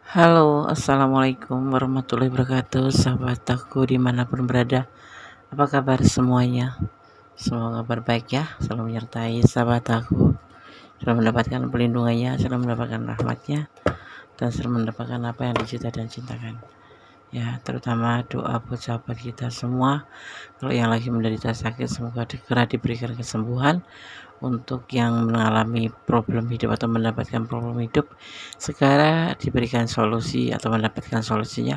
Halo, assalamualaikum warahmatullahi wabarakatuh, sahabat aku dimanapun berada. Apa kabar semuanya? Semoga kabar baik ya, selalu menyertai sahabat aku, selalu mendapatkan pelindungannya, selalu mendapatkan rahmatnya, dan selalu mendapatkan apa yang dicinta dan cintakan. Ya, terutama doa buat sahabat kita semua. Kalau yang lagi menderita sakit, semoga segera diberikan kesembuhan. Untuk yang mengalami problem hidup atau mendapatkan problem hidup, segera diberikan solusi atau mendapatkan solusinya.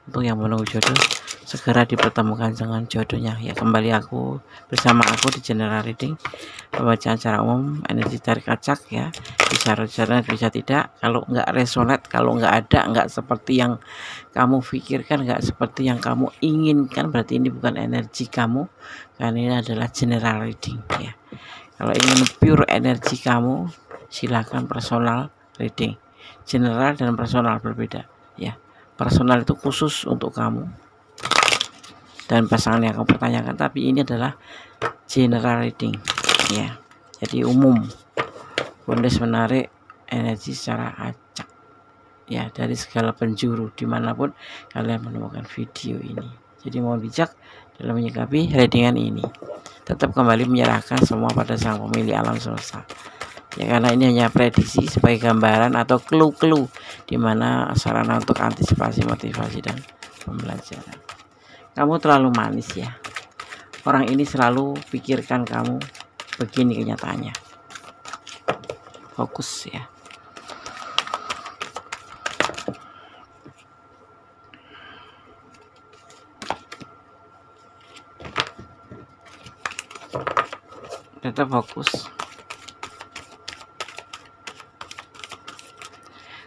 Untuk yang menunggu jodoh, segera dipertemukan dengan jodohnya. Ya, kembali bersama aku di general reading, pembacaan secara umum, energi tarik acak ya. Bisa resonate, bisa tidak. Kalau nggak resonate, kalau nggak ada, nggak seperti yang kamu pikirkan, nggak seperti yang kamu inginkan, berarti ini bukan energi kamu, karena ini adalah general reading ya. Kalau ingin pure energi kamu, silakan personal reading. General dan personal berbeda ya. Personal itu khusus untuk kamu dan pasangan yang kamu pertanyakan, tapi ini adalah general reading ya. Jadi umum. Bondes menarik energi secara acak ya, dari segala penjuru dimanapun kalian menemukan video ini. Jadi mohon bijak dalam menyikapi readingan ini. Tetap kembali menyerahkan semua pada sang pemilik alam semesta ya, karena ini hanya prediksi sebagai gambaran atau clue-clue di mana sarana untuk antisipasi, motivasi, dan pembelajaran. Kamu terlalu manis ya, orang ini selalu pikirkan kamu, begini kenyataannya. Fokus ya. Tetap fokus.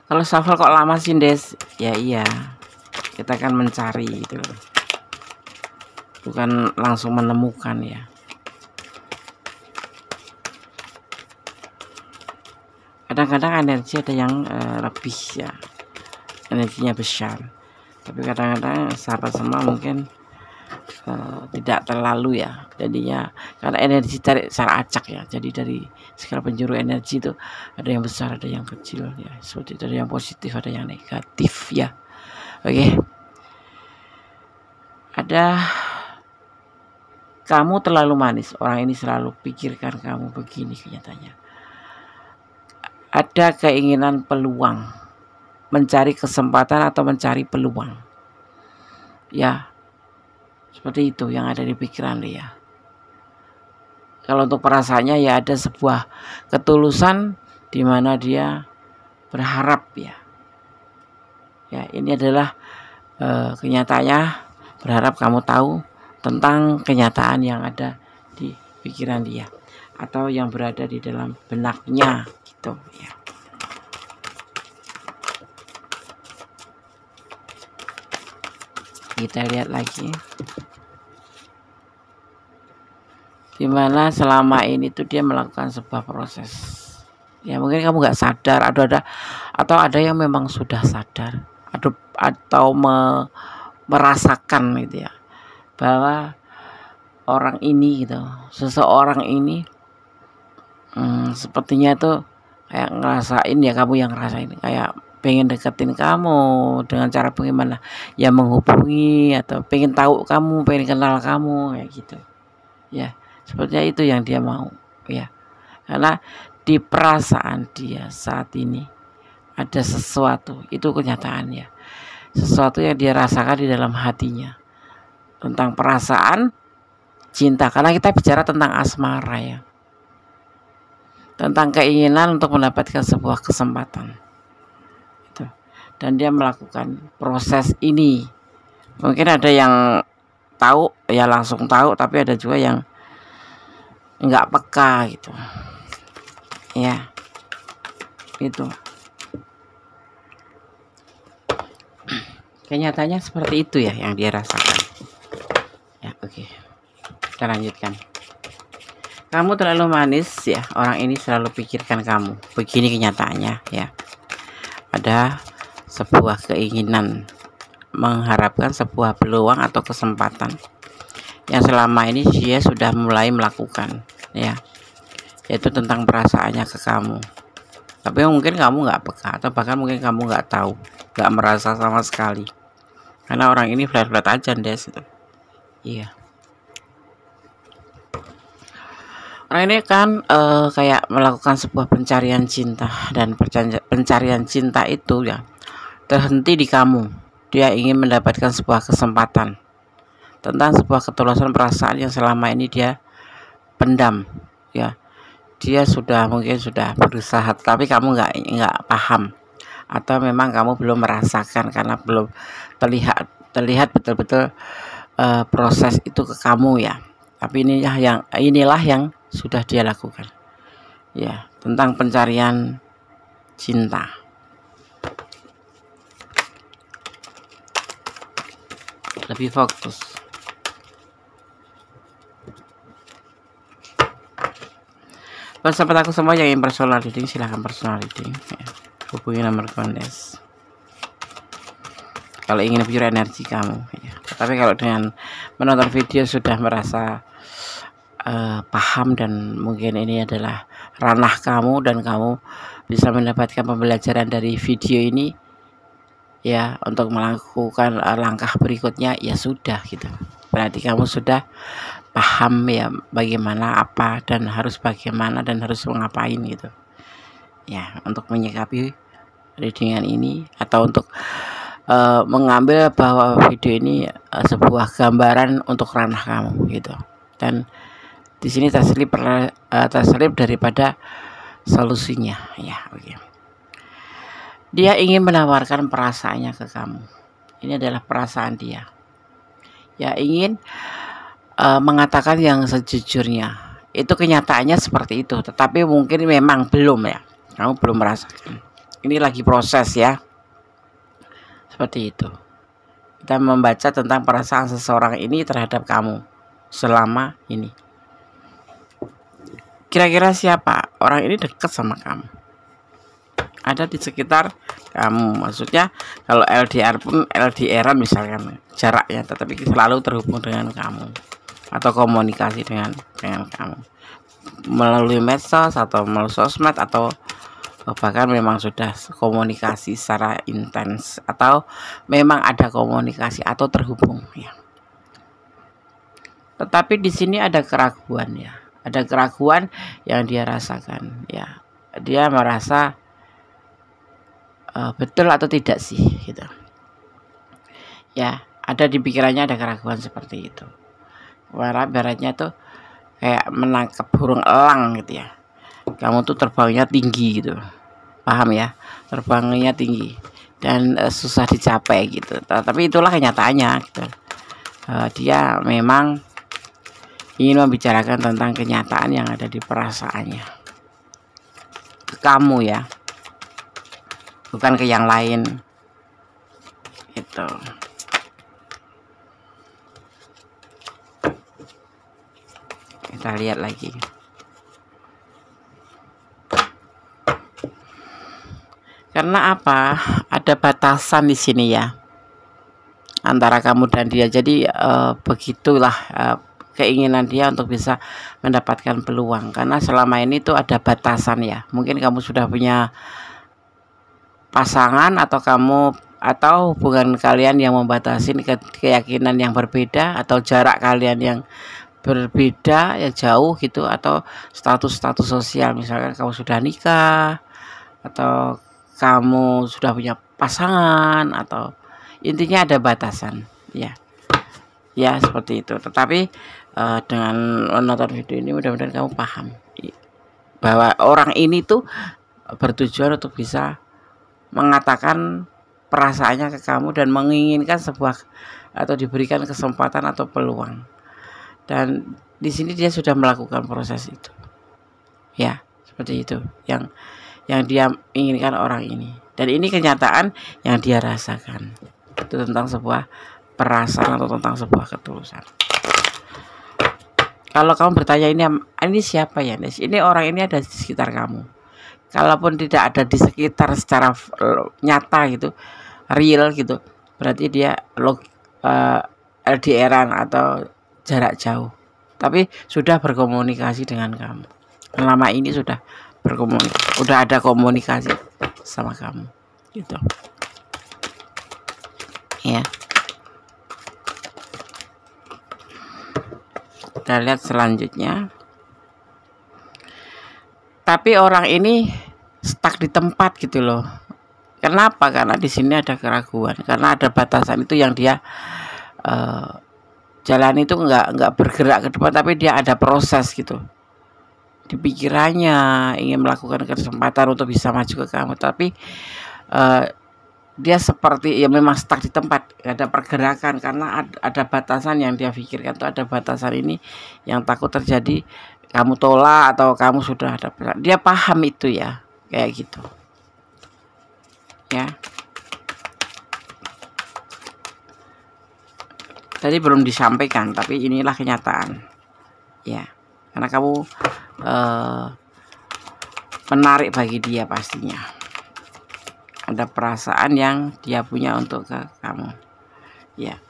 Kalau shuffle kok lama sih, Des? Ya iya, kita kan mencari itu, bukan langsung menemukan ya. Kadang-kadang energi ada yang lebih ya, energinya besar. Tapi kadang-kadang sahabat semua mungkin tidak terlalu ya, jadinya karena energi tarik secara acak ya. Jadi dari segala penjuru energi itu ada yang besar, ada yang kecil ya, seperti itu, ada yang positif, ada yang negatif ya. Oke. Ada kamu terlalu manis, orang ini selalu pikirkan kamu, begini kenyataannya. Ada keinginan peluang, mencari kesempatan atau mencari peluang ya, seperti itu yang ada di pikiran dia. Kalau untuk perasaannya ya ada sebuah ketulusan di mana dia berharap ya. Ya, ini adalah kenyataannya, berharap kamu tahu tentang kenyataan yang ada di pikiran dia atau yang berada di dalam benaknya gitu ya. Kita lihat lagi. Dimana selama ini tuh dia melakukan sebuah proses ya, mungkin kamu nggak sadar, atau ada yang memang sudah sadar atau merasakan gitu ya, bahwa orang ini gitu, seseorang ini sepertinya tuh kayak ngerasain ya, kamu yang ngerasain kayak pengen deketin kamu dengan cara bagaimana ya, menghubungi atau pengen tahu kamu, pengen kenal kamu kayak gitu ya. Sepertinya itu yang dia mau ya, karena di perasaan dia saat ini ada sesuatu, itu kenyataannya, sesuatu yang dia rasakan di dalam hatinya tentang perasaan cinta, karena kita bicara tentang asmara ya, tentang keinginan untuk mendapatkan sebuah kesempatan itu. Dan dia melakukan proses ini. Mungkin ada yang tahu ya, langsung tahu, tapi ada juga yang nggak peka gitu ya, itu kenyataannya seperti itu ya yang dia rasakan ya. Oke, kita lanjutkan. Kamu terlalu manis ya, orang ini selalu pikirkan kamu, begini kenyataannya ya. Ada sebuah keinginan, mengharapkan sebuah peluang atau kesempatan yang selama ini dia sudah mulai melakukan ya, yaitu tentang perasaannya ke kamu tapi mungkin kamu nggak peka, atau bahkan mungkin kamu nggak tahu, nggak merasa sama sekali, karena orang ini flat aja Des gitu. Iya, orang ini kan kayak melakukan sebuah pencarian cinta, dan pencarian cinta itu ya terhenti di kamu. Dia ingin mendapatkan sebuah kesempatan tentang sebuah ketulusan perasaan yang selama ini dia pendam, ya. Dia mungkin sudah berusaha, tapi kamu nggak paham, atau memang kamu belum merasakan karena belum terlihat betul-betul proses itu ke kamu ya. Tapi inilah yang sudah dia lakukan, ya, tentang pencarian cinta. Lebih fokus. Buat sahabat aku semua yang ingin personal reading, silahkan personal reading ya. Hubungi nomor kondes kalau ingin pure energi kamu ya. Tapi kalau dengan menonton video sudah merasa paham, dan mungkin ini adalah ranah kamu dan kamu bisa mendapatkan pembelajaran dari video ini ya, untuk melakukan langkah berikutnya, ya sudah gitu. Berarti kamu sudah paham ya bagaimana, apa, dan harus bagaimana, dan harus mengapain gitu ya, untuk menyikapi readingan ini, atau untuk mengambil bahwa video ini sebuah gambaran untuk ranah kamu gitu. Dan di sini terselip daripada solusinya ya. Oke. Dia ingin menawarkan perasaannya ke kamu. Ini adalah perasaan dia. Ya, ingin mengatakan yang sejujurnya. Itu kenyataannya seperti itu, tetapi mungkin memang belum ya. Kamu belum merasakan. Ini lagi proses ya. Seperti itu. Kita membaca tentang perasaan seseorang ini terhadap kamu selama ini. Kira-kira siapa? Orang ini dekat sama kamu, ada di sekitar kamu. Maksudnya kalau LDR pun LDRan misalkan jaraknya, tetapi selalu terhubung dengan kamu, atau komunikasi dengan kamu melalui medsos atau melalui sosmed, atau bahkan memang sudah komunikasi secara intens, atau memang ada komunikasi atau terhubung ya. Tetapi di sini ada keraguan ya, ada keraguan yang dia rasakan ya. Dia merasa betul atau tidak sih gitu ya, ada di pikirannya ada keraguan seperti itu. Baratnya tuh kayak menangkap burung elang gitu ya. Kamu tuh terbangnya tinggi gitu, paham ya, terbangnya tinggi dan susah dicapai gitu. Tapi itulah kenyataannya gitu. Dia memang ingin membicarakan tentang kenyataan yang ada di perasaannya ke kamu ya, bukan ke yang lain itu. Kita lihat lagi. Karena apa? Ada batasan di sini ya antara kamu dan dia. Jadi begitulah keinginan dia untuk bisa mendapatkan peluang, karena selama ini tuh ada batasan ya. Mungkin kamu sudah punya pasangan, atau hubungan kalian yang membatasi keyakinan yang berbeda, atau jarak kalian yang berbeda ya, jauh gitu, atau status sosial. Misalkan kamu sudah nikah, atau kamu sudah punya pasangan, atau intinya ada batasan ya seperti itu. Tetapi dengan menonton video ini mudah-mudahan kamu paham bahwa orang ini tuh bertujuan untuk bisa mengatakan perasaannya ke kamu dan menginginkan sebuah atau diberikan kesempatan atau peluang. Dan di sini dia sudah melakukan proses itu ya, seperti itu yang dia inginkan orang ini. Dan ini kenyataan yang dia rasakan, itu tentang sebuah perasaan atau tentang sebuah ketulusan. Kalau kamu bertanya ini siapa ya, Nes? Ini orang ini ada di sekitar kamu. Kalaupun tidak ada di sekitar secara nyata gitu, real gitu, berarti dia LDRan atau jarak jauh, tapi sudah berkomunikasi dengan kamu. Selama ini sudah udah ada komunikasi sama kamu gitu ya. Kita lihat selanjutnya. Tapi orang ini stuck di tempat gitu loh. Kenapa? Karena di sini ada keraguan, karena ada batasan itu yang dia jalan itu nggak bergerak ke depan, tapi dia ada proses gitu. Di pikirannya ingin melakukan kesempatan untuk bisa maju ke kamu, tapi dia seperti ya memang stuck di tempat, gak ada pergerakan karena ada batasan yang dia pikirkan. Tuh ada batasan ini yang takut terjadi kamu tolak atau kamu sudah ada. Dia paham itu ya, kayak gitu ya. Tadi belum disampaikan, tapi inilah kenyataan ya, karena kamu menarik bagi dia pastinya. Ada perasaan yang dia punya untuk ke kamu ya.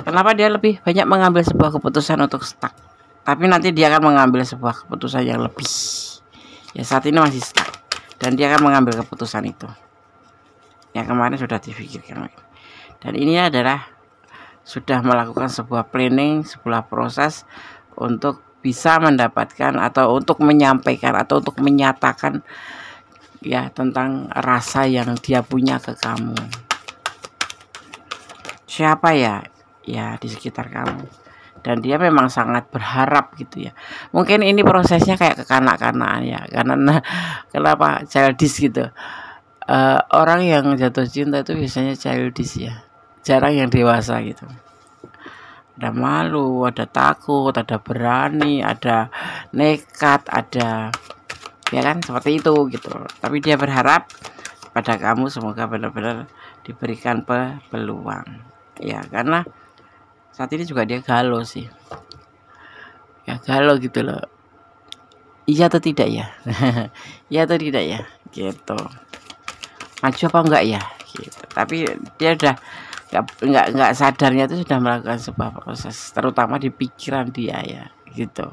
Kenapa dia lebih banyak mengambil sebuah keputusan untuk stuck, tapi nanti dia akan mengambil sebuah keputusan yang lebih ya. Saat ini masih stuck dan dia akan mengambil keputusan itu yang kemarin sudah dipikirkan, dan ini adalah sudah melakukan sebuah planning, sebuah proses untuk bisa mendapatkan atau untuk menyampaikan atau untuk menyatakan ya tentang rasa yang dia punya ke kamu. Siapa ya? Ya di sekitar kamu. Dan dia memang sangat berharap gitu ya. Mungkin ini prosesnya kayak kekanak-kanakan ya, karena kenapa childish gitu. Orang yang jatuh cinta itu biasanya childish ya, jarang yang dewasa gitu. Ada malu, ada takut, ada berani, ada nekat, ada ya kan, seperti itu gitu. Tapi dia berharap pada kamu semoga benar-benar diberikan peluang ya, karena saat ini juga dia galau sih ya, galau gitu loh. Iya atau tidak ya? Iya atau tidak ya gitu, maju apa enggak ya gitu. Tapi dia udah nggak sadarnya itu sudah melakukan sebuah proses, terutama di pikiran dia ya gitu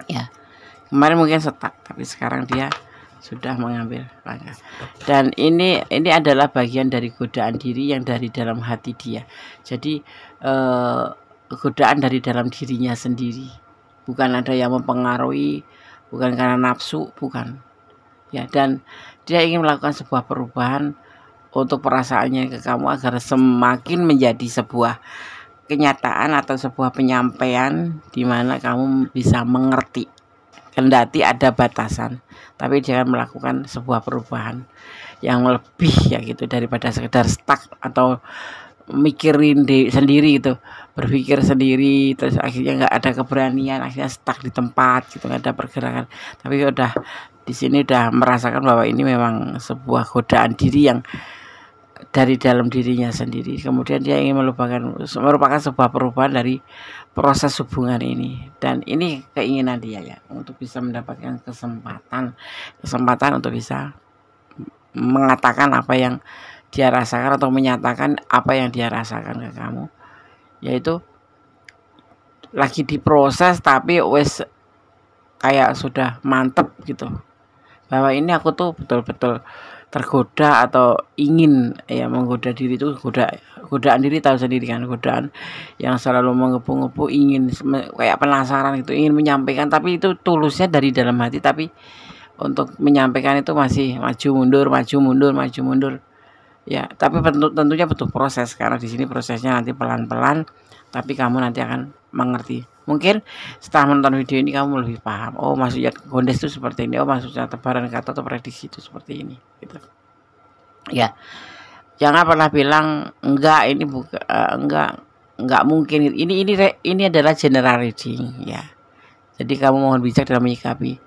ya. Kemarin mungkin stuck, tapi sekarang dia sudah mengambil langkah. Dan ini adalah bagian dari godaan diri yang dari dalam hati dia. Jadi godaan dari dalam dirinya sendiri, bukan ada yang mempengaruhi, bukan karena nafsu, bukan ya. Dan dia ingin melakukan sebuah perubahan untuk perasaannya ke kamu agar semakin menjadi sebuah kenyataan atau sebuah penyampaian di mana kamu bisa mengerti. Kendati ada batasan, tapi jangan melakukan sebuah perubahan yang lebih ya gitu, daripada sekedar stuck atau mikirin sendiri gitu, berpikir sendiri terus akhirnya nggak ada keberanian, akhirnya stuck di tempat gitu, nggak ada pergerakan. Tapi udah di sini udah merasakan bahwa ini memang sebuah godaan diri yang dari dalam dirinya sendiri. Kemudian dia ingin merupakan sebuah perubahan dari proses hubungan ini, dan ini keinginan dia ya, untuk bisa mendapatkan kesempatan untuk bisa mengatakan apa yang dia rasakan atau menyatakan apa yang dia rasakan ke kamu, yaitu lagi diproses tapi wes kayak sudah mantep gitu, bahwa ini aku tuh betul-betul tergoda atau ingin ya menggoda diri. Itu godaan diri, tahu sendiri kan, godaan yang selalu menggebu-gebu, ingin kayak penasaran itu, ingin menyampaikan, tapi itu tulusnya dari dalam hati, tapi untuk menyampaikan itu masih maju mundur ya. Tapi tentunya butuh proses, karena di sini prosesnya nanti pelan-pelan, tapi kamu nanti akan mengerti. Mungkin setelah menonton video ini kamu lebih paham, oh maksudnya gondes itu seperti ini, oh maksudnya tebaran kata atau prediksi itu seperti ini gitu ya. Jangan pernah bilang enggak, ini bukan enggak mungkin. Ini adalah general reading ya, jadi kamu mohon bijak dalam menyikapi.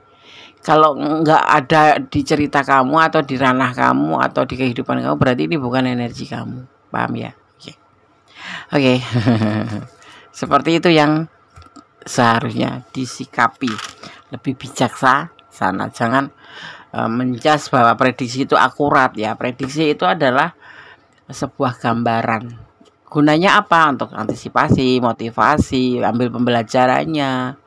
Kalau enggak ada di cerita kamu atau di ranah kamu atau di kehidupan kamu, berarti ini bukan energi kamu, paham ya? Oke. Seperti itu yang seharusnya disikapi, lebih bijaksana. Jangan menjas bahwa prediksi itu akurat ya. Prediksi itu adalah sebuah gambaran. Gunanya apa? Untuk antisipasi, motivasi, ambil pembelajarannya,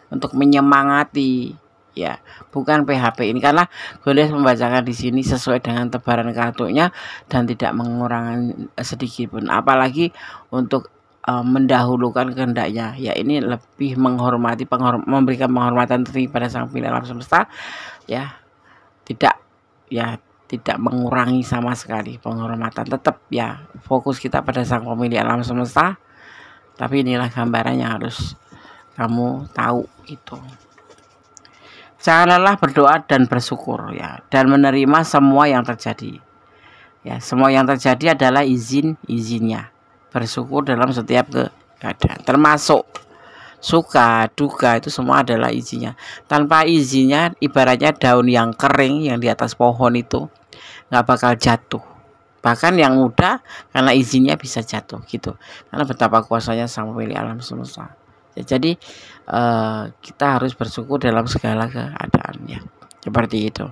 untuk menyemangati ya, bukan PHP ini, karena Gondes membacakan di sini sesuai dengan tebaran kartunya dan tidak mengurangi sedikit pun, apalagi untuk mendahulukan kehendaknya, ya ini lebih menghormati, memberikan penghormatan tinggi pada sang pemilik alam semesta, ya tidak, ya tidak mengurangi sama sekali penghormatan, tetap ya fokus kita pada sang pemilik alam semesta. Tapi inilah gambaran yang harus kamu tahu itu. Jangan lelah berdoa dan bersyukur, ya, dan menerima semua yang terjadi. Ya, semua yang terjadi adalah izinnya. Bersyukur dalam setiap keadaan, termasuk suka, duka, itu semua adalah izinnya. Tanpa izinnya, ibaratnya daun yang kering yang di atas pohon itu nggak bakal jatuh. Bahkan yang muda karena izinnya bisa jatuh gitu. Karena betapa kuasanya sang pemilik alam semesta. Ya, jadi kita harus bersyukur dalam segala keadaannya. Seperti itu.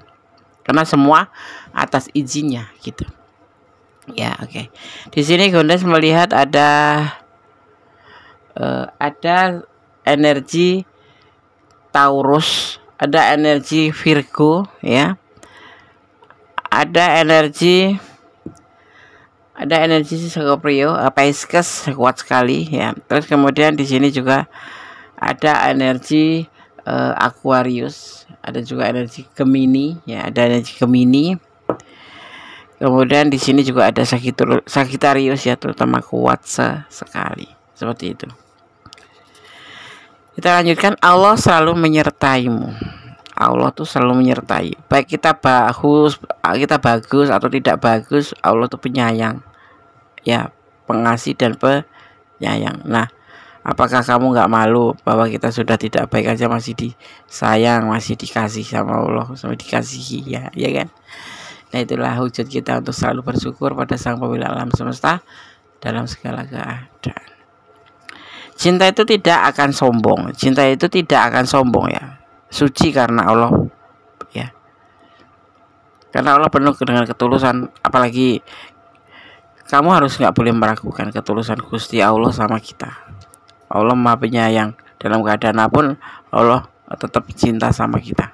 Karena semua atas izinnya gitu. Ya, oke. Di sini Gondes melihat ada energi Taurus, ada energi Virgo, ya. Ada energi Scorpio, Pisces kuat sekali, ya. Terus kemudian di sini juga ada energi Aquarius, ada juga energi Gemini, ya, ada energi Gemini. Kemudian di sini juga ada Sagittarius, ya, terutama kuat sekali, seperti itu. Kita lanjutkan. Allah selalu menyertaimu. Allah tuh selalu menyertai. Baik kita bagus atau tidak bagus, Allah tuh penyayang, ya, pengasih dan penyayang. Nah, apakah kamu nggak malu bahwa kita sudah tidak baik aja masih disayang, masih dikasih sama Allah, sampai dikasihi, ya kan? Nah, itulah wujud kita untuk selalu bersyukur pada sang pemilik alam semesta dalam segala keadaan. Cinta itu tidak akan sombong. Cinta itu tidak akan sombong, ya. Suci karena Allah, ya. Karena Allah penuh dengan ketulusan. Apalagi kamu harus nggak boleh meragukan ketulusan Gusti Allah sama kita. Allah Maha Penyayang. Dalam keadaan apapun Allah tetap cinta sama kita.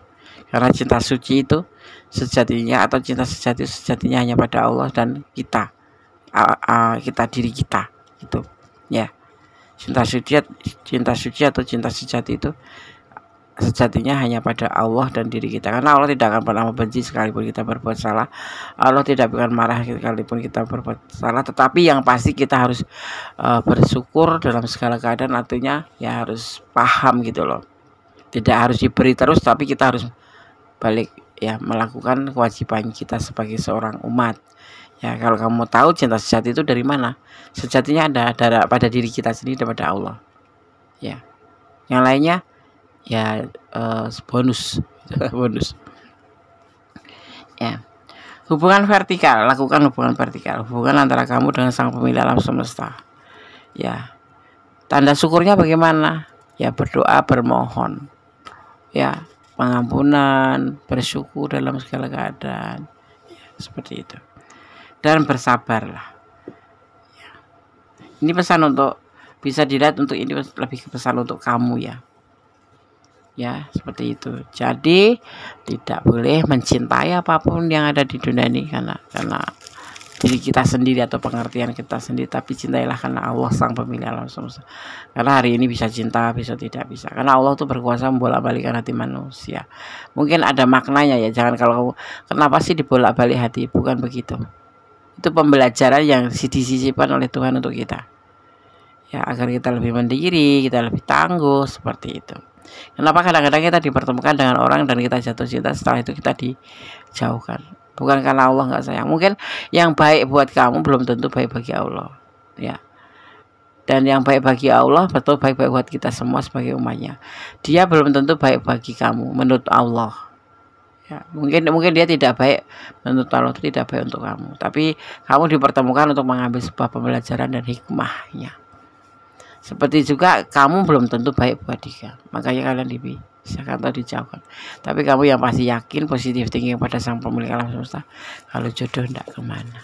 Karena cinta suci itu sejatinya, atau cinta sejati sejatinya hanya pada Allah dan kita, diri kita, itu, ya. Cinta suci atau cinta sejati itu sejatinya hanya pada Allah dan diri kita. Karena Allah tidak akan pernah membenci sekalipun kita berbuat salah. Allah tidak akan marah sekalipun kita berbuat salah. Tetapi yang pasti kita harus bersyukur dalam segala keadaan. Artinya ya harus paham gitu loh. Tidak harus diberi terus, tapi kita harus balik, ya, melakukan kewajiban kita sebagai seorang umat. Ya, kalau kamu tahu cinta sejati itu dari mana? Sejatinya ada pada diri kita sendiri, daripada Allah. Ya. Yang lainnya ya bonus. Bonus. Ya. Hubungan vertikal, lakukan hubungan vertikal, hubungan antara kamu dengan sang pemilik alam semesta. Ya. Tanda syukurnya bagaimana? Ya, berdoa, bermohon. Ya, pengampunan, bersyukur dalam segala keadaan. Ya, seperti itu. Dan bersabarlah. Ya. Ini pesan untuk, bisa dilihat untuk ini lebih pesan untuk kamu, ya. Ya, seperti itu. Jadi tidak boleh mencintai apapun yang ada di dunia ini karena diri kita sendiri atau pengertian kita sendiri, tapi cintailah karena Allah sang pemilik alam semesta. Karena hari ini bisa cinta, bisa tidak bisa. Karena Allah tuh berkuasa membolak-balikkan hati manusia. Mungkin ada maknanya, ya. Jangan kalau kamu, kenapa sih dibolak-balik hati? Bukan begitu. Itu pembelajaran yang disisipkan oleh Tuhan untuk kita. Ya, agar kita lebih mandiri, kita lebih tangguh, seperti itu. Kenapa kadang-kadang kita dipertemukan dengan orang dan kita jatuh cinta, setelah itu kita dijauhkan? Bukan karena Allah nggak sayang. Mungkin yang baik buat kamu belum tentu baik bagi Allah, ya. Dan yang baik bagi Allah betul baik-baik buat kita semua sebagai umatnya. Dia belum tentu baik bagi kamu menurut Allah. Ya, mungkin dia tidak baik menurut Allah, itu tidak baik untuk kamu. Tapi kamu dipertemukan untuk mengambil sebuah pembelajaran dan hikmahnya. Seperti juga kamu belum tentu baik buat dia, makanya kalian dipisahkan atau dijauhkan. Tapi kamu yang pasti yakin, positif thinking pada sang pemilik alam semesta, kalau jodoh tidak kemana.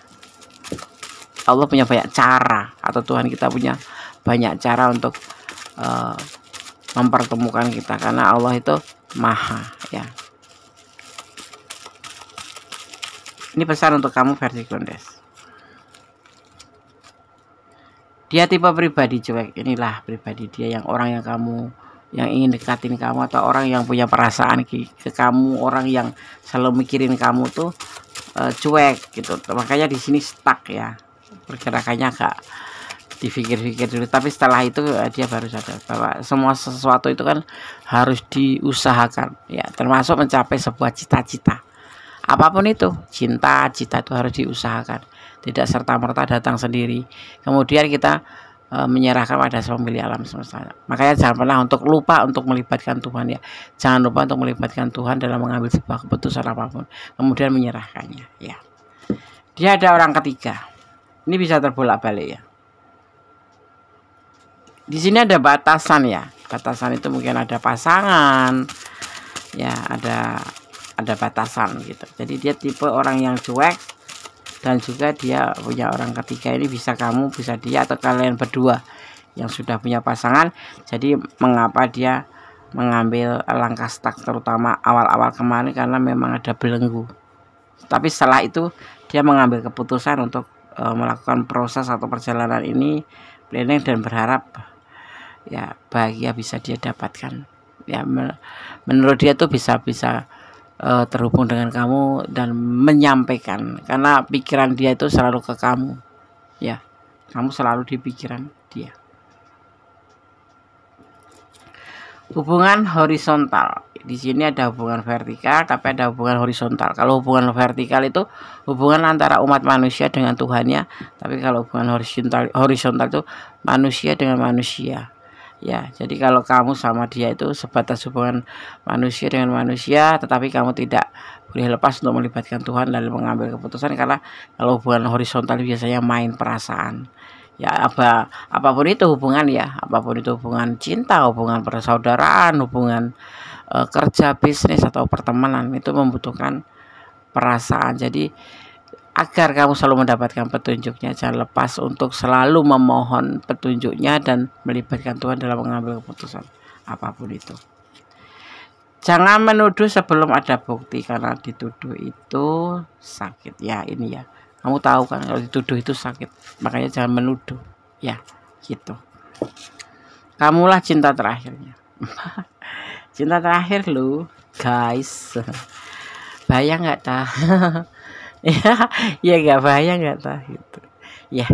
Allah punya banyak cara, atau Tuhan kita punya banyak cara untuk mempertemukan kita. Karena Allah itu Maha, ya. Ini pesan untuk kamu versi Gondes. Dia tipe pribadi cuek. Inilah pribadi dia, yang orang yang kamu yang ingin dekatin kamu, atau orang yang punya perasaan ke kamu, orang yang selalu mikirin kamu tuh cuek gitu. Makanya di sini stuck ya, pergerakannya agak dipikir-pikir dulu, tapi setelah itu dia baru sadar bahwa semua sesuatu itu kan harus diusahakan ya, termasuk mencapai sebuah cita-cita. Apapun itu, cita-cita itu harus diusahakan, tidak serta-merta datang sendiri kemudian kita menyerahkan pada Sang Pemilik alam semesta. Makanya jangan pernah untuk lupa untuk melibatkan Tuhan ya. Jangan lupa untuk melibatkan Tuhan dalam mengambil sebuah keputusan apapun, kemudian menyerahkannya ya. Dia ada orang ketiga. Ini bisa terbolak-balik ya. Di sini ada batasan ya. Batasan itu mungkin ada pasangan ya, ada batasan gitu. Jadi dia tipe orang yang cuek, dan juga dia punya orang ketiga. Ini bisa kamu, bisa dia, atau kalian berdua yang sudah punya pasangan. Jadi mengapa dia mengambil langkah stuck terutama awal-awal kemarin, karena memang ada belenggu. Tapi setelah itu dia mengambil keputusan untuk melakukan proses atau perjalanan ini, planning, dan berharap ya bahagia bisa dia dapatkan ya. Menurut dia tuh bisa terhubung dengan kamu dan menyampaikan, karena pikiran dia itu selalu ke kamu ya. Kamu selalu di pikiran dia. Hubungan horizontal. Di sini ada hubungan vertikal, tapi ada hubungan horizontal. Kalau hubungan vertikal itu hubungan antara umat manusia dengan Tuhannya, tapi kalau hubungan horizontal itu manusia dengan manusia. Ya, jadi kalau kamu sama dia itu sebatas hubungan manusia dengan manusia, tetapi kamu tidak boleh lepas untuk melibatkan Tuhan dalam mengambil keputusan, karena kalau hubungan horizontal biasanya main perasaan. Ya, apapun itu hubungan ya, apapun itu hubungan cinta, hubungan persaudaraan, hubungan kerja, bisnis, atau pertemanan, itu membutuhkan perasaan. Jadi agar kamu selalu mendapatkan petunjuknya, jangan lepas untuk selalu memohon petunjuknya dan melibatkan Tuhan dalam mengambil keputusan apapun itu. Jangan menuduh sebelum ada bukti, karena dituduh itu sakit ya. Ini ya, kamu tahu kan kalau dituduh itu sakit, makanya jangan menuduh ya gitu. Kamulah cinta terakhirnya. Cinta terakhir lu guys. Bahaya nggak tah? Ya gak bahaya nggak tah gitu ya.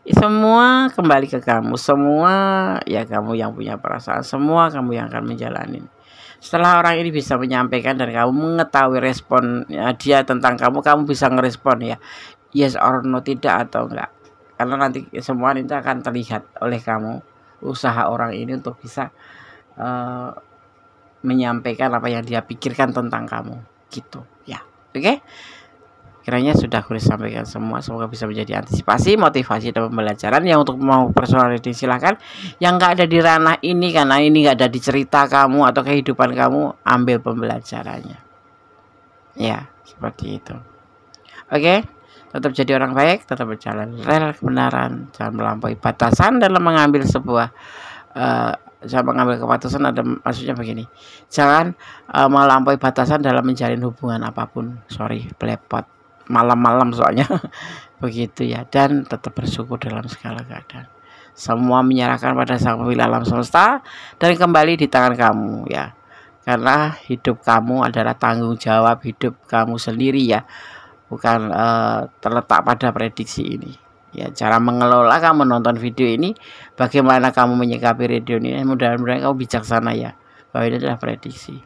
Semua kembali ke kamu, semua ya, kamu yang punya perasaan, semua kamu yang akan menjalani. Setelah orang ini bisa menyampaikan dan kamu mengetahui respon ya, dia tentang kamu bisa ngerespon ya, yes or no, tidak atau enggak. Karena nanti semua itu akan terlihat oleh kamu, usaha orang ini untuk bisa menyampaikan apa yang dia pikirkan tentang kamu gitu ya. Oke? Kiranya sudah aku sampaikan semua, semoga bisa menjadi antisipasi, motivasi, dan pembelajaran. Yang untuk mau personal reading silahkan. Yang nggak ada di ranah ini, karena ini nggak ada di cerita kamu atau kehidupan kamu, ambil pembelajarannya ya, seperti itu. Oke, tetap jadi orang baik, tetap berjalan rel kebenaran, jangan melampaui batasan dalam mengambil sebuah jangan mengambil keputusan. Ada maksudnya begini, jangan melampaui batasan dalam menjalin hubungan apapun. Sorry, belepot malam-malam soalnya. Begitu ya. Dan tetap bersyukur dalam segala keadaan. Semua menyerahkan pada Sang Pemilik alam semesta dan kembali di tangan kamu ya, karena hidup kamu adalah tanggung jawab hidup kamu sendiri ya, bukan terletak pada prediksi ini ya. Cara mengelola kamu menonton video ini, bagaimana kamu menyikapi video ini, mudah-mudahan kamu bijaksana ya, bahwa ini adalah prediksi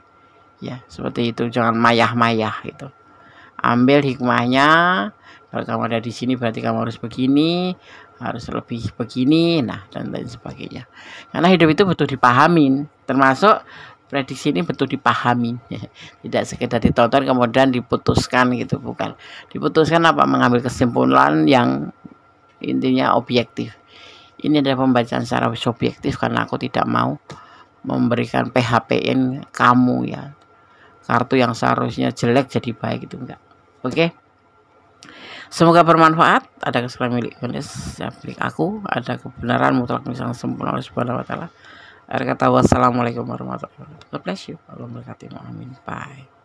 ya, seperti itu. Jangan mayah-mayah gitu. Ambil hikmahnya. Kalau kamu ada di sini berarti kamu harus begini, harus lebih begini, nah, dan lain sebagainya. Karena hidup itu butuh dipahamin, termasuk prediksi ini betul dipahami. Tidak sekedar ditonton kemudian diputuskan gitu, bukan. Diputuskan apa? Mengambil kesimpulan yang intinya objektif. Ini adalah pembacaan secara subjektif, karena aku tidak mau memberikan PHPN kamu ya, kartu yang seharusnya jelek jadi baik, itu enggak. Oke, semoga bermanfaat. Ada kesalahan milik Gondes, milik aku, ada kebenaran mutlak yang sempurna oleh Subhanahu wa Ta'ala. Akhir kata wassalamualaikum warahmatullahi wabarakatuh. God bless you. Allah memberkati. Amin. Bye.